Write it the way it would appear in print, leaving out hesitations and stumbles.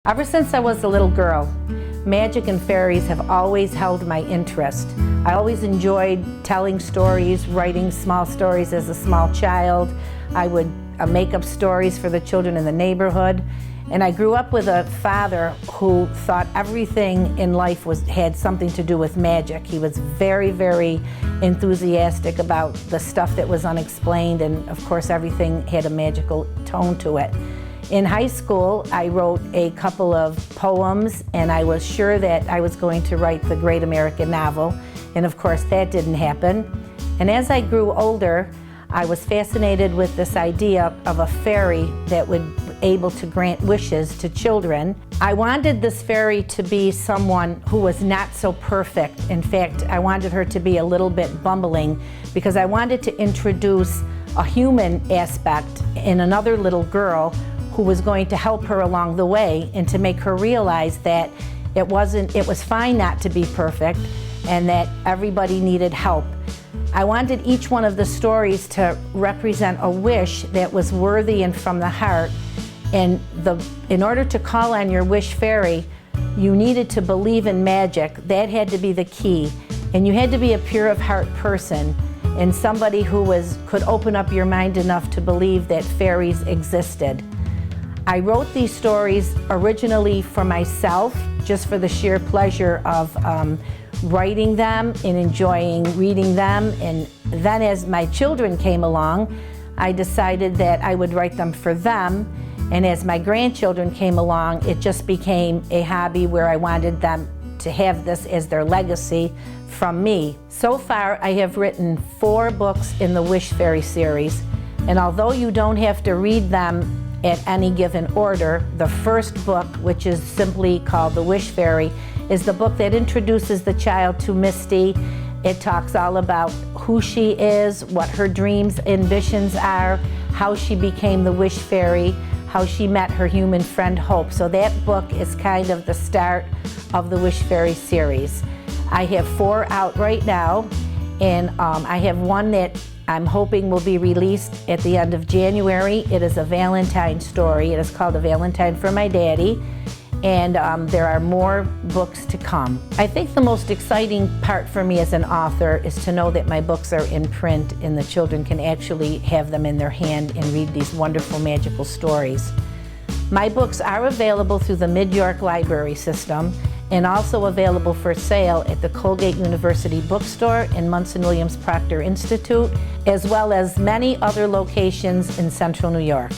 Ever since I was a little girl, magic and fairies have always held my interest. I always enjoyed telling stories, writing small stories as a small child. I would make up stories for the children in the neighborhood. And I grew up with a father who thought everything in life had something to do with magic. He was very, very enthusiastic about the stuff that was unexplained, and of course everything had a magical tone to it. In high school, I wrote a couple of poems, and I was sure that I was going to write the great American novel, and of course that didn't happen. And as I grew older, I was fascinated with this idea of a fairy that would be able to grant wishes to children. I wanted this fairy to be someone who was not so perfect. In fact, I wanted her to be a little bit bumbling because I wanted to introduce a human aspect in another little girl who was going to help her along the way and to make her realize that it was fine not to be perfect and that everybody needed help. I wanted each one of the stories to represent a wish that was worthy and from the heart. And in order to call on your wish fairy, you needed to believe in magic. That had to be the key. And you had to be a pure of heart person and somebody who could open up your mind enough to believe that fairies existed. I wrote these stories originally for myself, just for the sheer pleasure of writing them and enjoying reading them. And then as my children came along, I decided that I would write them for them. And as my grandchildren came along, it just became a hobby where I wanted them to have this as their legacy from me. So far, I have written 4 books in the Wish Fairy series. And although you don't have to read them at any given order, the first book, which is simply called The Wish Fairy, is the book that introduces the child to Misty. It talks all about who she is, what her dreams, ambitions are, how she became the Wish Fairy, how she met her human friend Hope. So that book is kind of the start of the Wish Fairy series. I have 4 out right now, and I have one that I'm hoping will be released at the end of January. It is a Valentine story. It is called A Valentine for My Daddy. And there are more books to come. I think the most exciting part for me as an author is to know that my books are in print and the children can actually have them in their hand and read these wonderful magical stories. My books are available through the Mid-York Library System and also available for sale at the Colgate University Bookstore and Munson Williams Proctor Institute, as well as many other locations in Central New York.